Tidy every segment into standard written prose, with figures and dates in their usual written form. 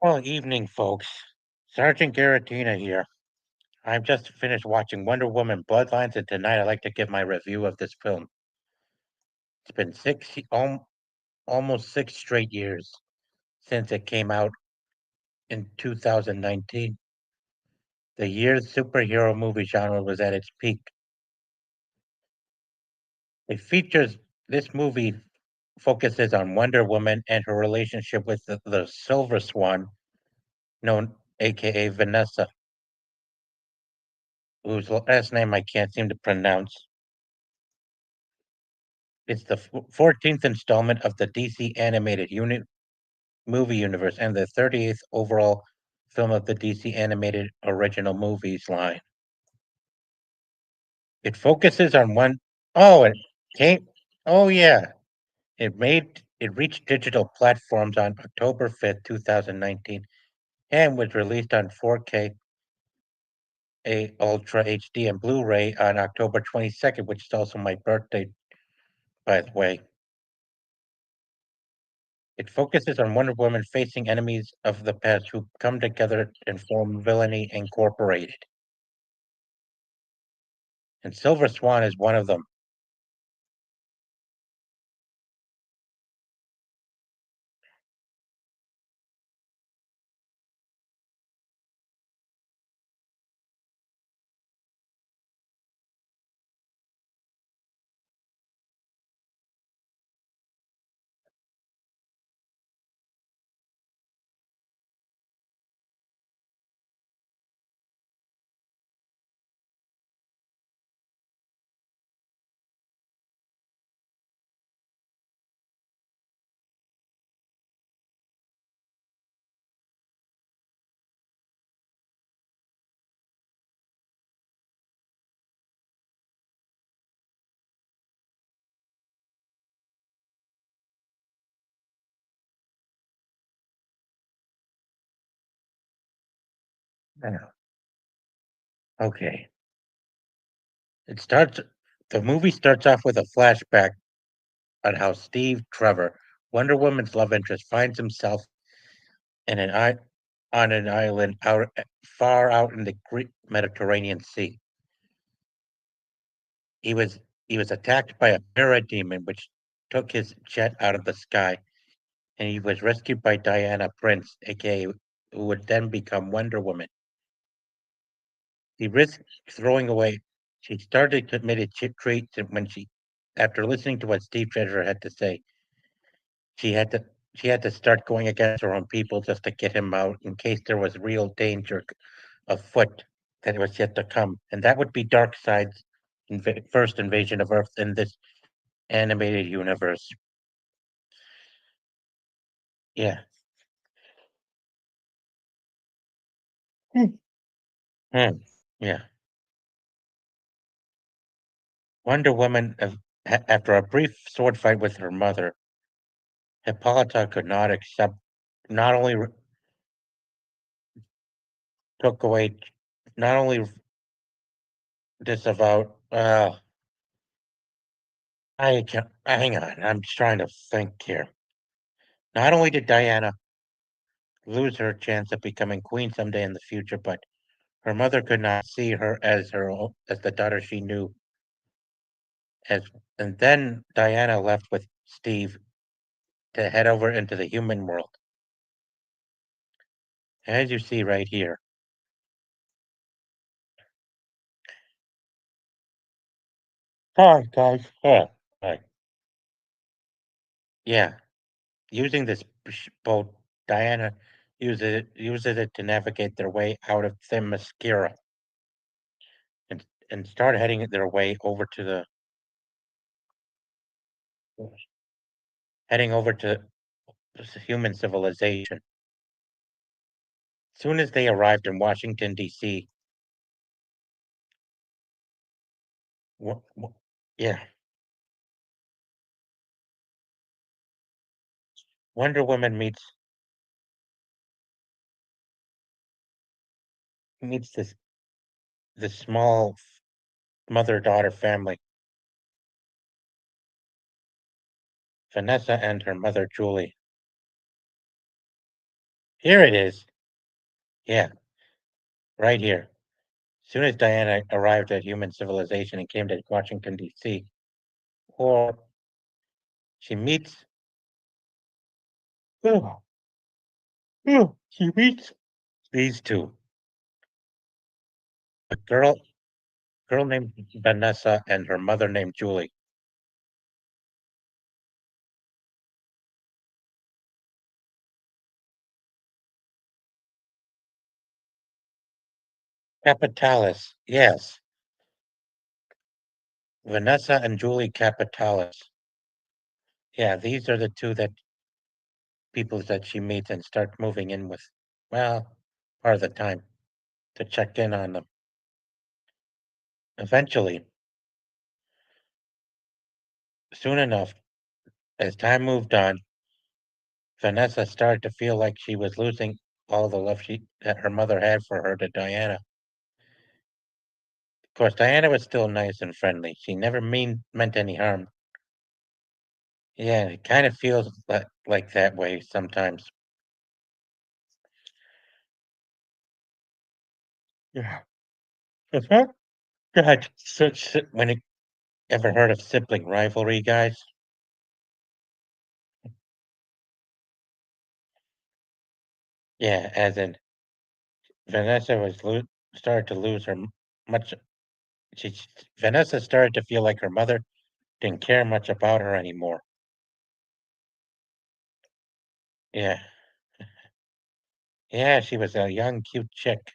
Well, evening, folks. Sergeant Garatina here. I've just finished watching Wonder Woman Bloodlines, and tonight I'd like to give my review of this film. It's been almost 6 straight years since it came out in 2019, the year the superhero movie genre was at its peak. It features This movie focuses on Wonder Woman and her relationship with the Silver Swan, known aka Vanessa, whose last name I can't seem to pronounce. It's the 14th installment of the DC animated movie universe and the 38th overall film of the DC animated original movies line. It focuses on one oh it came oh yeah. It reached digital platforms on October 5th, 2019, and was released on 4K a Ultra HD and Blu-ray on October 22nd, which is also my birthday, by the way. It focuses on Wonder Woman facing enemies of the past who come together and form Villainy Incorporated. And Silver Swan is one of them. Yeah. Okay. It starts the movie starts off with a flashback on how Steve Trevor, Wonder Woman's love interest, finds himself in on an island far out in the Greek Mediterranean Sea. He was he was attacked by a parademon which took his jet out of the sky, and he was rescued by Diana Prince, aka who would then become Wonder Woman. He risked throwing away. She started committed treats when after listening to what Steve Treasure had to say, she had to she had to start going against her own people just to get him out in case there was real danger afoot that was yet to come, and that would be Darkseid's first invasion of Earth in this animated universe. Yeah. Hmm. Hmm. Yeah. Wonder Woman, after a brief sword fight with her mother, Hippolyta could not accept, not only took away, not only disavowed, I can't, hang on, I'm just trying to think here. Not only did Diana lose her chance of becoming queen someday in the future, but her mother could not see her as as the daughter she knew as, and then Diana left with Steve to head over into the human world. As you see right here. Sorry, guys. Yeah. Right. Yeah. Using this boat, Diana uses it to navigate their way out of Themyscira and start heading their way over to the heading over to human civilization. Soon as they arrived in Washington D.C., wh- wh- yeah, Wonder Woman meets this small mother daughter family, Vanessa and her mother Julie. Here it is. Yeah, right here. Soon as Diana arrived at human civilization and came to Washington, D.C., or she meets, oh, she meets these two, a girl named Vanessa and her mother named Julie. Capitalis, yes, Vanessa and Julie Capitalis. Yeah, these are the two that people that she meets and start moving in with. Well, part of the time to check in on them. Eventually, soon enough, as time moved on, Vanessa started to feel like she was losing all the love that her mother had for her to Diana. Of course, Diana was still nice and friendly. She never meant any harm. Yeah, it kind of feels like that way sometimes. Yeah. Uh-huh. God, such when it ever heard of sibling rivalry, guys? Yeah, as in Vanessa started to lose much. She Vanessa started to feel like her mother didn't care much about her anymore. Yeah, yeah, she was a young, cute chick.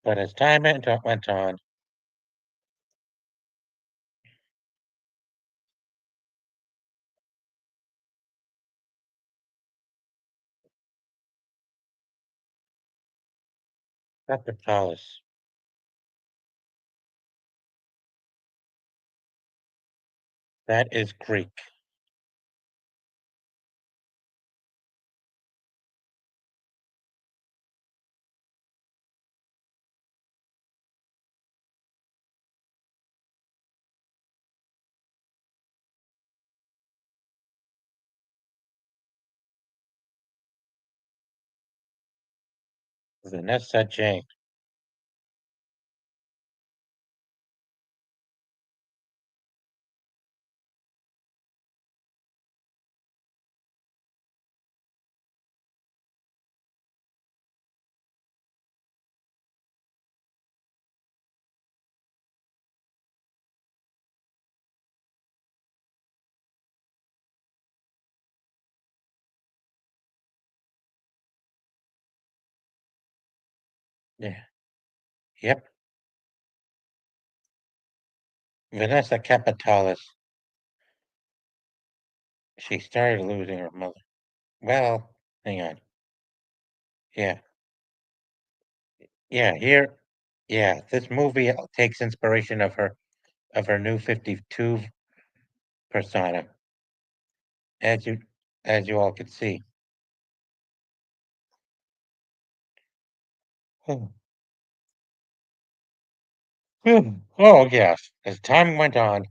But as time went on, Capitalis, that is Greek. Vanessa Jane. Yeah, yep, Vanessa Capitalis. She started losing her mother. Well, hang on. Yeah, yeah, here. Yeah, this movie takes inspiration of her new 52 persona, as you all could see. Hmm. Oh yes. As time went on,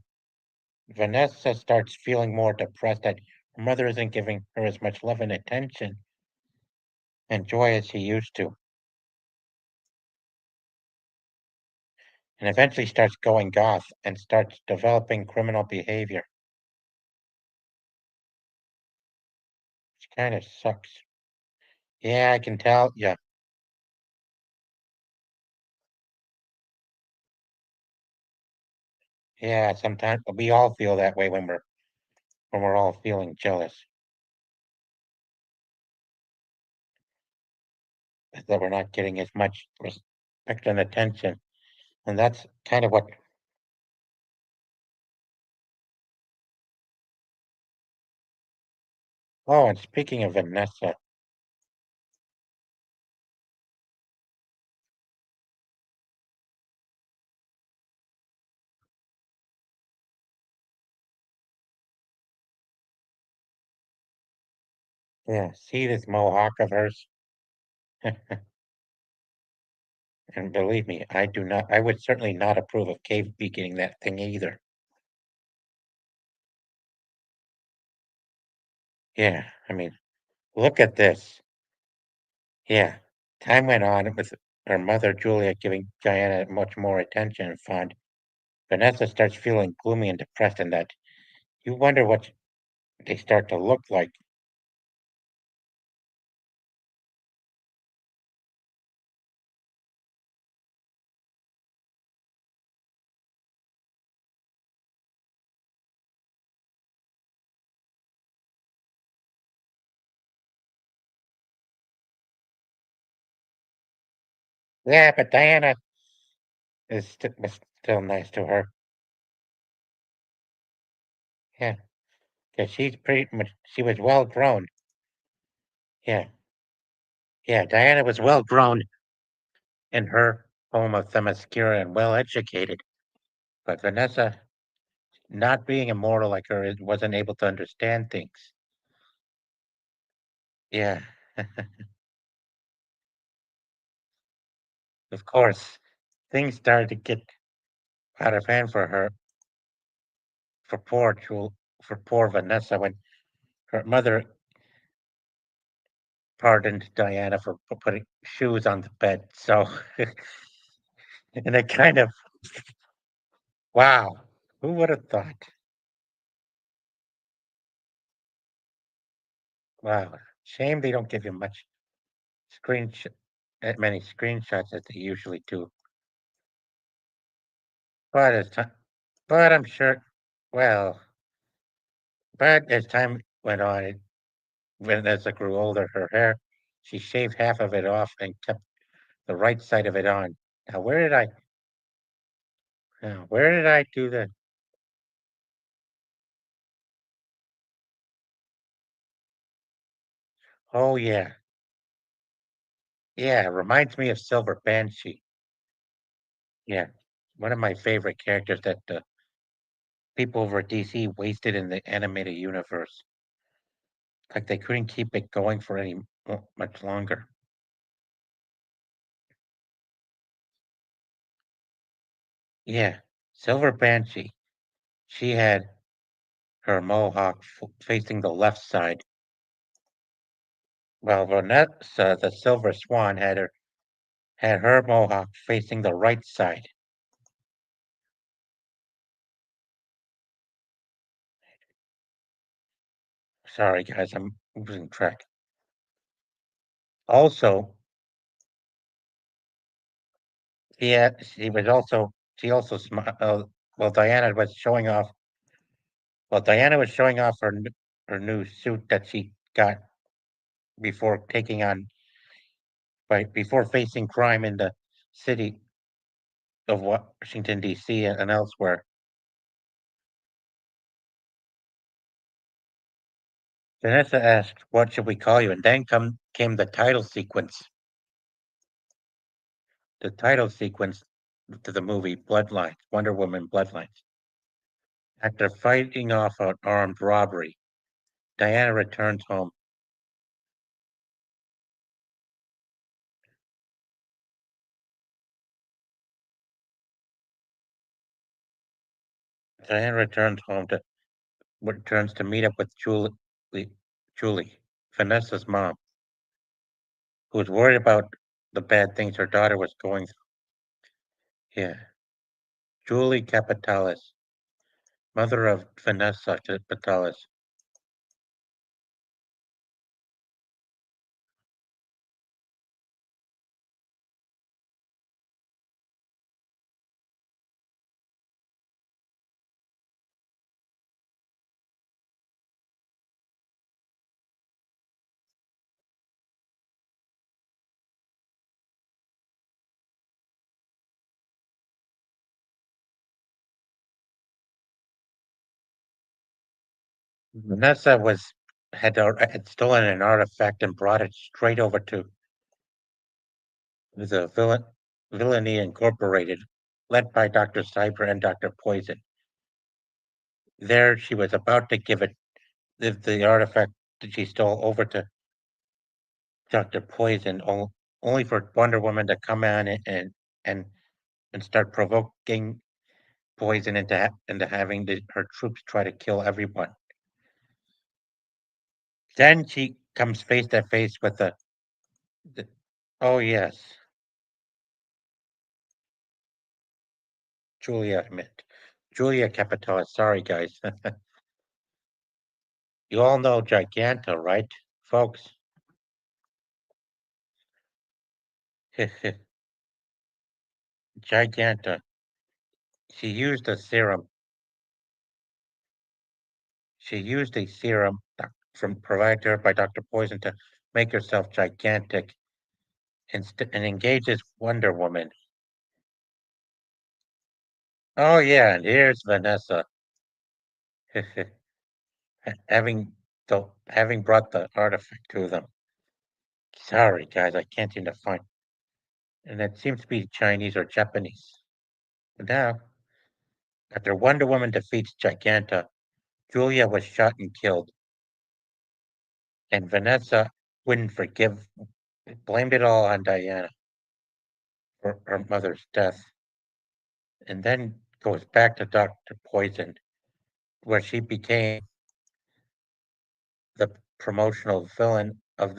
Vanessa starts feeling more depressed that her mother isn't giving her as much love and attention and joy as she used to, and eventually starts going goth and starts developing criminal behavior, which kind of sucks. Yeah, I can tell. Yeah, yeah. Sometimes we all feel that way when we're all feeling jealous that we're not getting as much respect and attention, and that's kind of what. Oh, and speaking of Vanessa, yeah, see this mohawk of hers. And believe me, I would certainly not approve of Cave beginning that thing either. Yeah, I mean, Look at this. Yeah. Time went on with her mother, Julia, giving Diana much more attention and fond. Vanessa starts feeling gloomy and depressed, and that you wonder what they start to look like. Yeah, but Diana was still nice to her. Yeah, because she's pretty much, she was well grown. Yeah, yeah, Diana was well grown in her home of Themyscira and well educated. But Vanessa, not being immortal like her, wasn't able to understand things. Yeah, of course, things started to get out of hand for her, for poor Jewel, for poor Vanessa, when her mother pardoned Diana for putting shoes on the bed. So, and it kind of, wow, who would have thought? Wow, shame they don't give you much screen, many screenshots as they usually do. But as time, but I'm sure, well, but as time went on, when as I grew older, her hair, she shaved half of it off and kept the right side of it on. Now, where did I do that? Oh yeah, yeah. It reminds me of Silver Banshee. Yeah, one of my favorite characters that people over at DC wasted in the animated universe. Like they couldn't keep it going for much longer. Yeah, Silver Banshee. She had her mohawk facing the left side, while Vanessa, the Silver Swan, had her mohawk facing the right side. Sorry, guys, I'm losing track. Also, she also well, Diana was showing off her new suit that she got before taking on before facing crime in the city of Washington D.C. and elsewhere. Vanessa asked, "What should we call you?" And then came the title sequence. The title sequence to the movie Bloodlines, Wonder Woman Bloodlines. After fighting off an armed robbery, Diana returns home. Diana returns to meet up with Julie, Vanessa's mom, who was worried about the bad things her daughter was going through. Yeah, Julie Capitalis, mother of Vanessa Capitalis. Vanessa had stolen an artifact and brought it straight over to the Villainy Incorporated, led by Dr. Cyber and Dr. Poison. There, she was about to give the artifact that she stole over to Dr. Poison, only for Wonder Woman to come in and and start provoking Poison into having her troops try to kill everyone. Then comes face to face with the oh yes, Julia I meant. Julia Capitale. Sorry, guys. You all know Giganto, right, folks? Giganta. She used a serum. She used a serum from provided to her by Dr. Poison to make herself gigantic and engages Wonder Woman. Oh yeah, and here's Vanessa, having brought the artifact to them. Sorry, guys, I can't seem to find, and it seems to be Chinese or Japanese. But now, after Wonder Woman defeats Giganta, Julia was shot and killed, and Vanessa wouldn't forgive, blamed it all on Diana for her mother's death, and then goes back to Dr. Poison, where she became the promotional villain of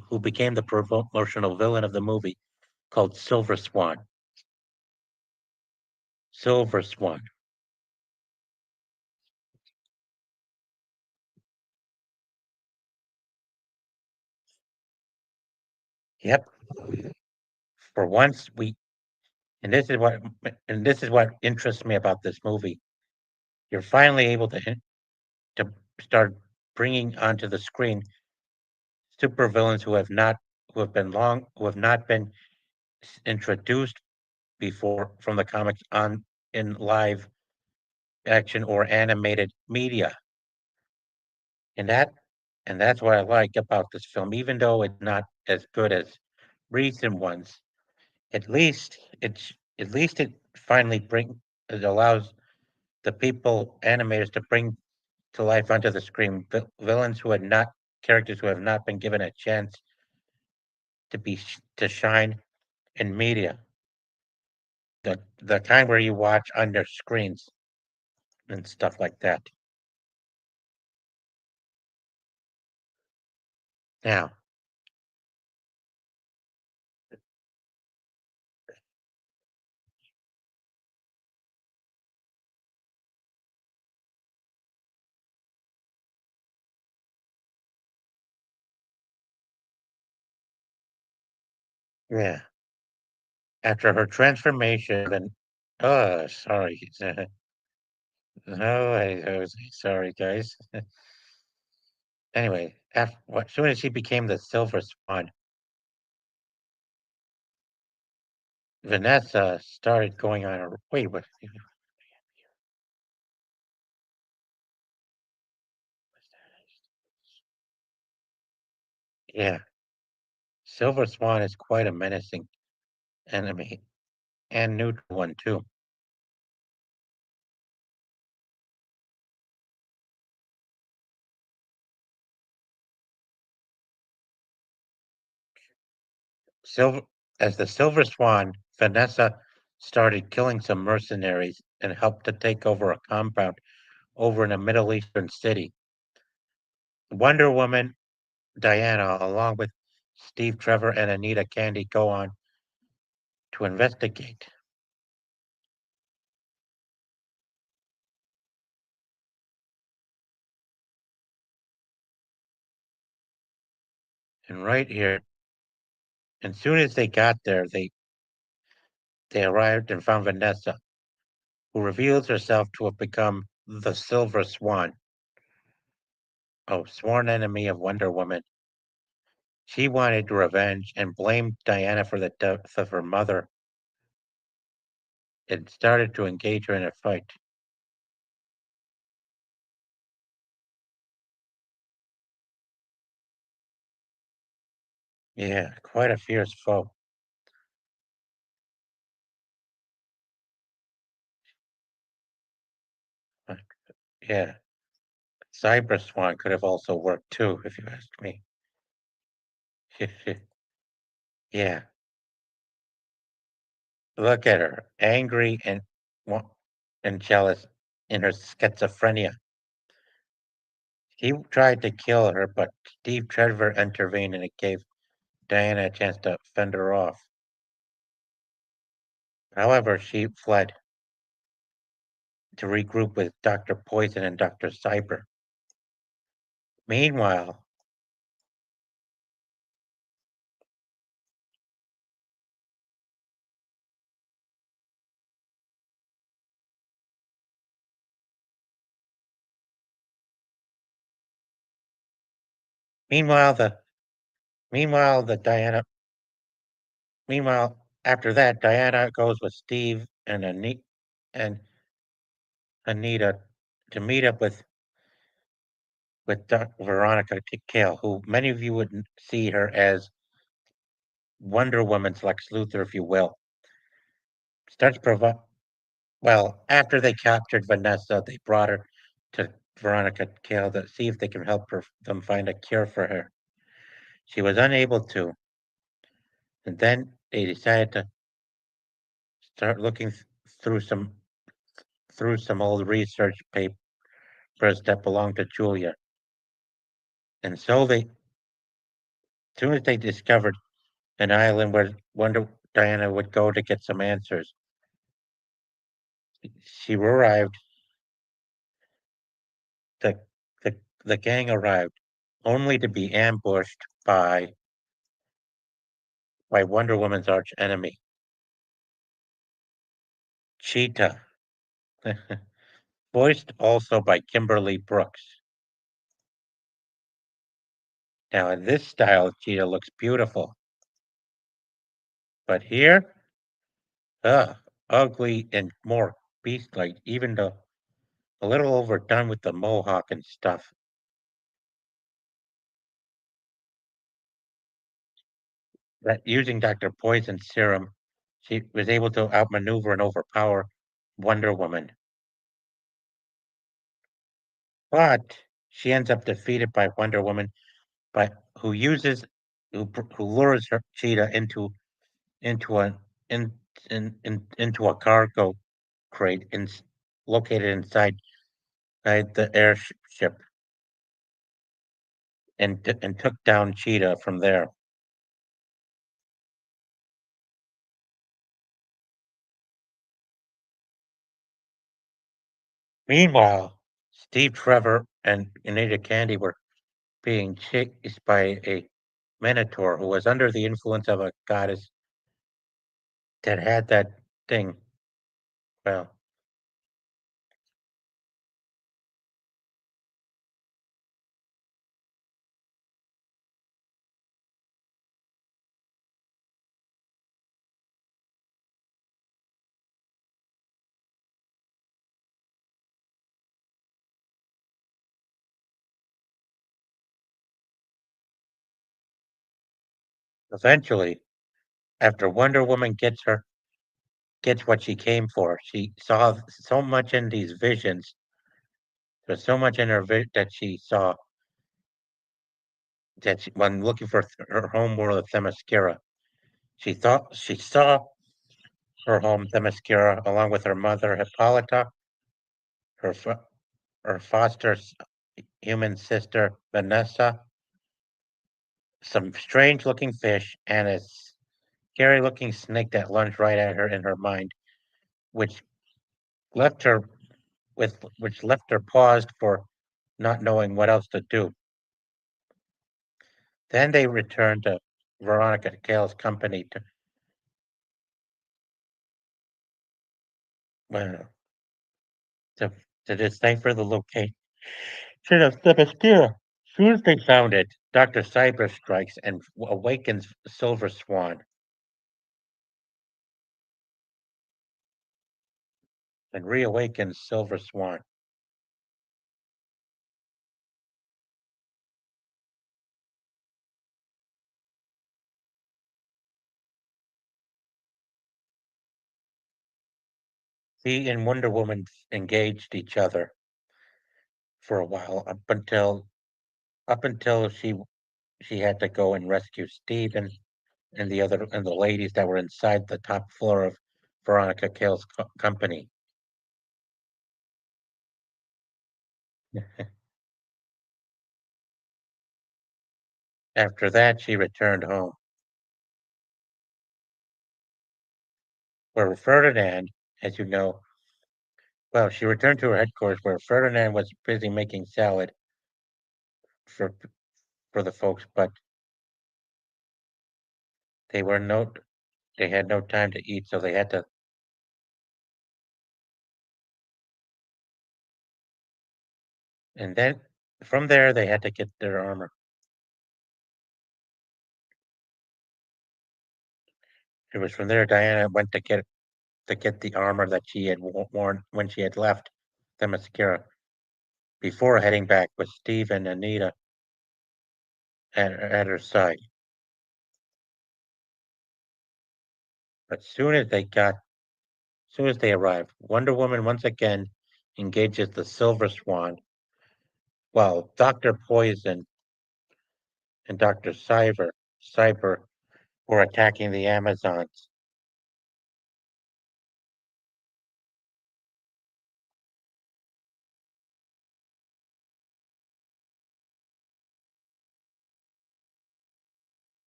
who became the promotional villain of the movie called Silver Swan. Silver Swan. Yep. For once, and this is what interests me about this movie. You're finally able to start bringing onto the screen supervillains who have not been introduced before from the comics on in live action or animated media. And that's what I like about this film. Even though it's not as good as recent ones, at least it allows the people animators to bring to life onto the screen villains who had not characters who have not been given a chance to shine in media. The kind where you watch on their screens and stuff like that. Now, yeah, after her transformation, then sorry, no, I was sorry, guys. Anyway, after as soon as she became the Silver Swan, Vanessa started going on a wait, what? Yeah, Silver Swan is quite a menacing enemy and neutral one too. Silver as the Silver Swan, Vanessa started killing some mercenaries and helped to take over a compound over in a Middle Eastern city. Wonder Woman, Diana, along with Steve Trevor and Anita Candy, go on to investigate. And right here, as soon as they got there, they arrived and found Vanessa, who reveals herself to have become the Silver Swan, a sworn enemy of Wonder Woman. She wanted revenge and blamed Diana for the death of her mother and started to engage her in a fight. Yeah, quite a fierce foe. Uh, Yeah, Cyber Swan could have also worked too, if you ask me. Yeah, look at her, angry wa- and jealous in her schizophrenia. He tried to kill her, but Steve Trevor intervened and it gave Diana a chance to fend her off. However, she fled to regroup with Dr. Poison and Dr. Cyber. Meanwhile, meanwhile the meanwhile the Diana meanwhile after that Diana goes with Steve and Anita to meet up with Veronica Kale, who many of you would see her as Wonder Woman's Lex Luthor, if you will. Starts provide Well, after they captured Vanessa, they brought her to Veronica Kale to see if they can help them find a cure for her. She was unable to, and then they decided to start looking through some old research papers that belonged to Julia. And so as soon as they discovered an island where Wonder Diana would go to get some answers, she arrived. The the gang arrived, only to be ambushed by Wonder Woman's arch enemy, Cheetah, voiced also by Kimberly Brooks. Now, in this style, Cheetah looks beautiful, but here, ugly and more beast-like, even though a little overdone with the mohawk and stuff. That using Dr. Poison's serum, she was able to outmaneuver and overpower Wonder Woman. But she ends up defeated by Wonder Woman, but who lures her Cheetah into a into a cargo crate located inside the airship and took down Cheetah from there. Meanwhile, Steve Trevor and Anita Candy were being chased by a minotaur who was under the influence of a goddess that had that thing. Well, eventually, after Wonder Woman gets what she came for, she saw so much in these visions. There's so much in that she saw when looking for her home world of Themyscira. She thought she saw her home Themyscira along with her mother Hippolyta, her her foster human sister Vanessa, some strange looking fish, and a scary looking snake that lunged right at her in her mind, which left her which left her paused for not knowing what else to do. Then they returned to Veronica Cale's company uh, to to decipher the location of Themyscira. As soon as they found it, Dr. Cyber strikes and awakens Silver Swan and reawakens Silver Swan. He and Wonder Woman engaged each other for a while up until she had to go and rescue Steve and the ladies that were inside the top floor of Veronica Cale's company. After that, she returned home, where Ferdinand, as you know, well, she returned to her headquarters where Ferdinand was busy making salad for for the folks, but they were no they had no time to eat, so they had to. And then from there they had to get their armor. It was from there Diana went to get the armor that she had worn when she had left the mascara before heading back with Steve and Anita at her side. But soon as they arrived, Wonder Woman once again engages the Silver Swan, while Doctor Poison and Doctor Cyber were attacking the Amazons.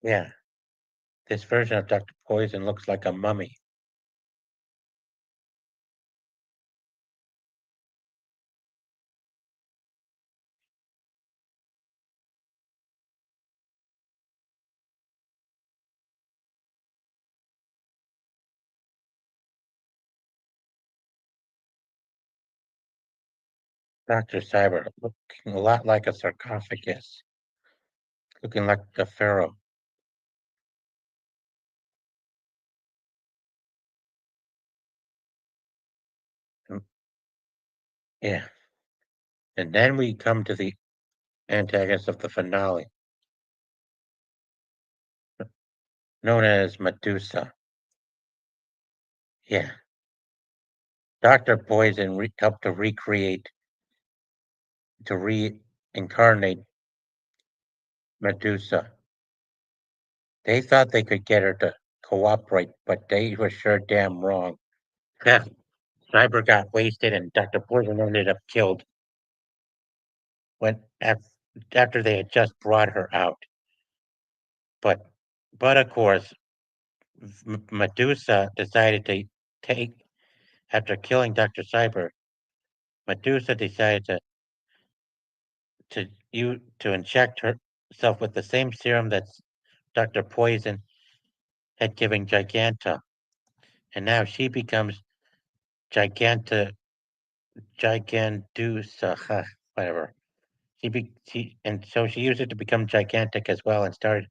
Yeah, this version of Doctor Poison looks like a mummy. Doctor Cyber looking a lot like a sarcophagus, looking like a pharaoh. Mm, yeah, and then we come to the antagonist of the finale, known as Medusa. Yeah, Doctor Poison helped to reincarnate Medusa. They thought they could get her to cooperate, but they were sure damn wrong. Yeah, Cyber got wasted, and Doctor Poison ended up killed when after they had just brought her out. But but of course, Medusa decided to take after killing Doctor Cyber. Medusa decided to inject herself with the same serum that Doctor Poison had given Giganta, and now she becomes Giganta Gigantusa, whatever. And so she used it to become gigantic as well and started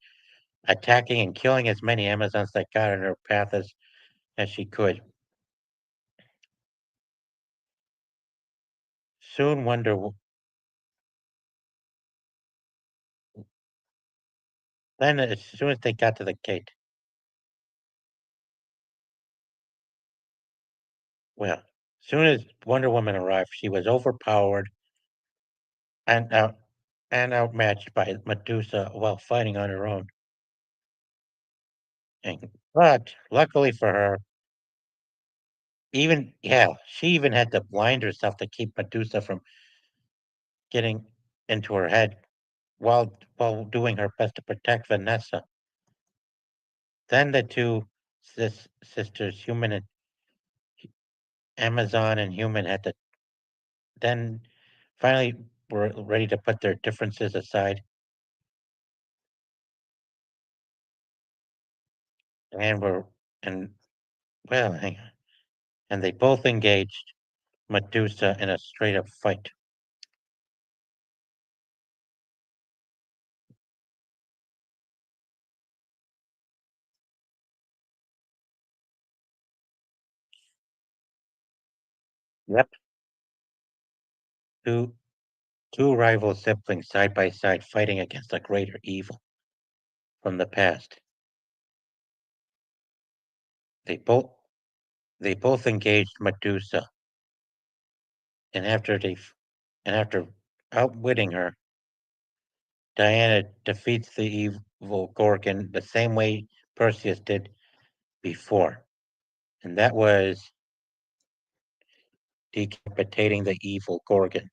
attacking and killing as many Amazons that got in her path as she could. Soon then as soon as they got to the gate, well, soon as Wonder Woman arrived, she was overpowered and outmatched by Medusa while fighting on her own. But luckily for her, she even had to blind herself to keep Medusa from getting into her head while doing her best to protect Vanessa. Then the two sisters, human and Amazon and human, had to then finally were ready to put their differences aside and were and well, hang on, and they both engaged Medusa in a straight up fight. Yep, two two rival siblings side by side fighting against a greater evil from the past. They both they both engaged Medusa, and after outwitting her, Diana defeats the evil Gorgon the same way Perseus did before, and that was decapitating the evil Gorgon.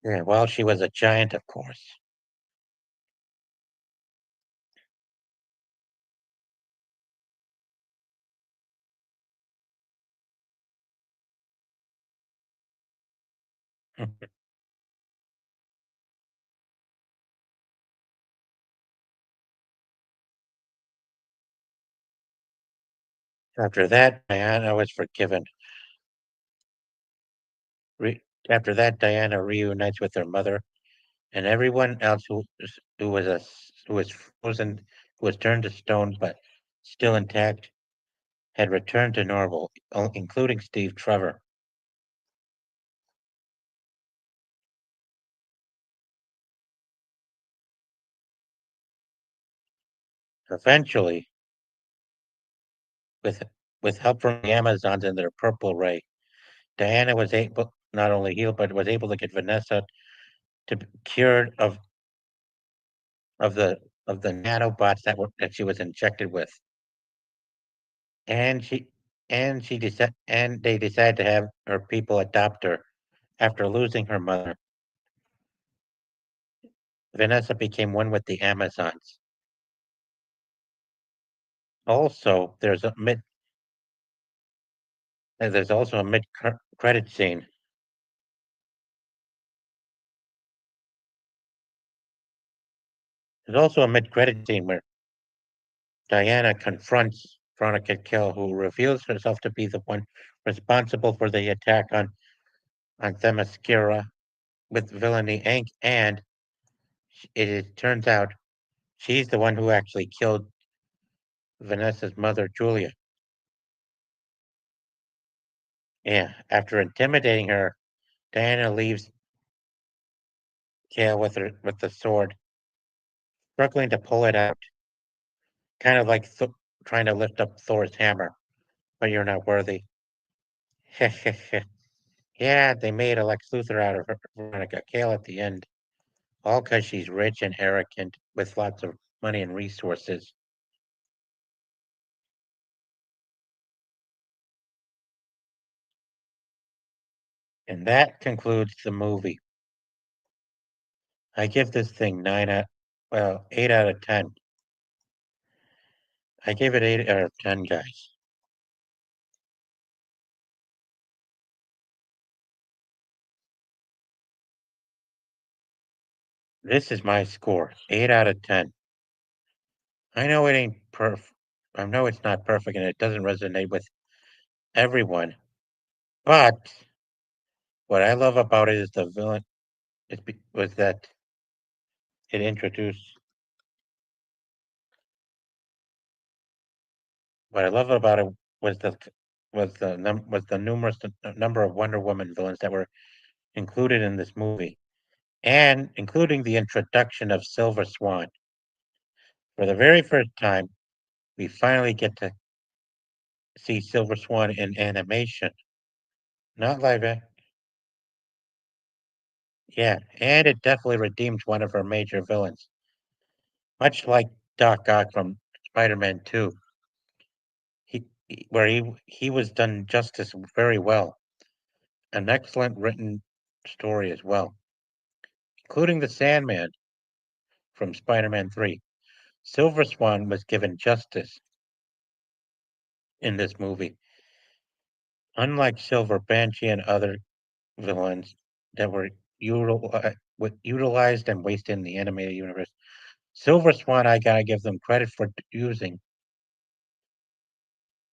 Yeah, well, she was a giant, of course. After that, Diana was forgiven. Re- After that, Diana reunites with her mother, and everyone else who was frozen, who was turned to stone but still intact, had returned to normal, including Steve Trevor. Eventually, with help from the Amazons and their purple ray, Diana was able not only healed but was able to get Vanessa to be cured of the nanobots that she was injected with, and they decided to have her people adopt her. After losing her mother, Vanessa became one with the Amazons. Also, there's also a mid credit scene. There's also a mid credit scene where Diana confronts Veronica Kell, who reveals herself to be the one responsible for the attack on Themyscira with Villainy Inc. And turns out she's the one who actually killed Vanessa's mother, Julia. Yeah, after intimidating her, Diana leaves Kale with the sword, struggling to pull it out, kind of like trying to lift up Thor's hammer, but you're not worthy. Yeah, they made a Lex Luthor out of Veronica Kale at the end, all because she's rich and arrogant with lots of money and resources. And that concludes the movie. I give this thing 8 out of 10. I gave it 8 out of 10, guys. This is my score, 8 out of 10. I know it ain't perfect. I know it's not perfect and it doesn't resonate with everyone, but what I love about it is the villain was that it introduced what I love about it was the numerous number of Wonder Woman villains that were included in this movie, and including the introduction of Silver Swan. For the very first time, we finally get to see Silver Swan in animation, not live action. Yeah, and it definitely redeems one of her major villains, much like Doc Ock from Spider-Man 2. Where he was done justice very well. An excellent written story as well, including the Sandman from Spider-Man 3. Silver Swan was given justice in this movie. Unlike Silver Banshee and other villains that were utilized and wasted in the animated universe, Silver Swan, I gotta give them credit for using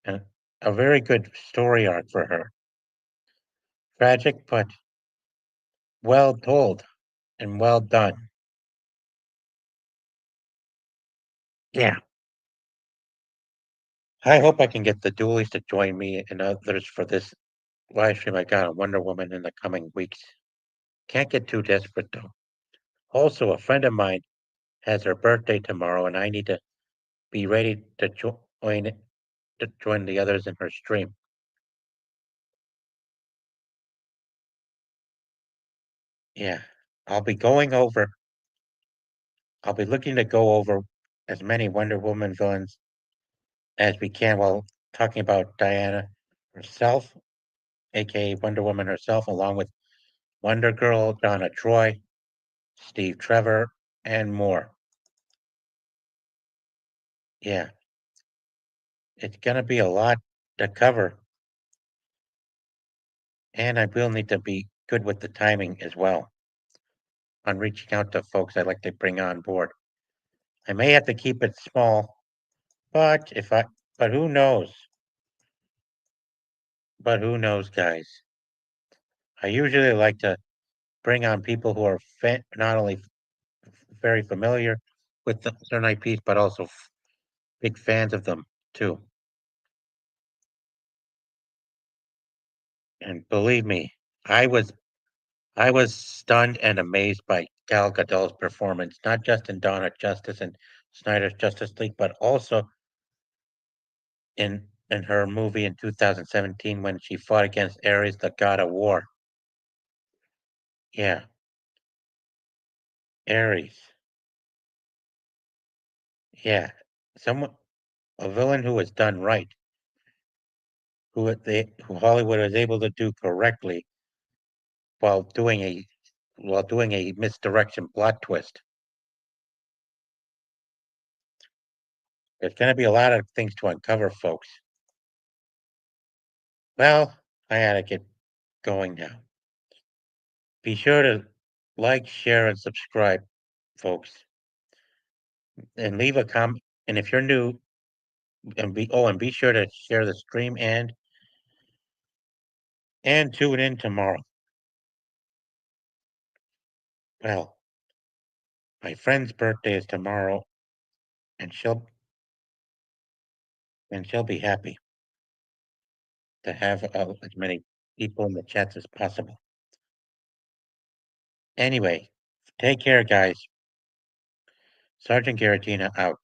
a, a very good story arc for her. Tragic, but well told and well done. Yeah, I hope I can get the Doolies to join me and others for this live stream I got on Wonder Woman in the coming weeks. Can't get too desperate though. Also, a friend of mine has her birthday tomorrow, and I need to be ready to join the others in her stream. Yeah, I'll be going over. I'll be looking to go over as many Wonder Woman villains as we can while talking about Diana herself, aka Wonder Woman herself, along with Wonder Girl, Donna Troy, Steve Trevor, and more. Yeah, it's gonna be a lot to cover, and I will need to be good with the timing as well on reaching out to folks I'd like to bring on board. I may have to keep it small, but if I but who knows? But who knows, guys? I usually like to bring on people who are not only very familiar with certain IPs, but also big fans of them too. And believe me, I was I was stunned and amazed by Gal Gadot's performance, not just in Dawn of Justice and Snyder's Justice League, but also in her movie in 2017 when she fought against Ares, the god of war. Yeah, Ares. Yeah, someone a villain who was done right, who Hollywood was able to do correctly while doing a misdirection plot twist. There's going to be a lot of things to uncover, folks. Well, I gotta get going now. Be sure to like, share, and subscribe, folks, and leave a comment. And if you're new, and be sure to share the stream and tune in tomorrow. Well, my friend's birthday is tomorrow, and she'll be happy to have as many people in the chats as possible. Anyway, take care, guys. Sergeant Garatina out.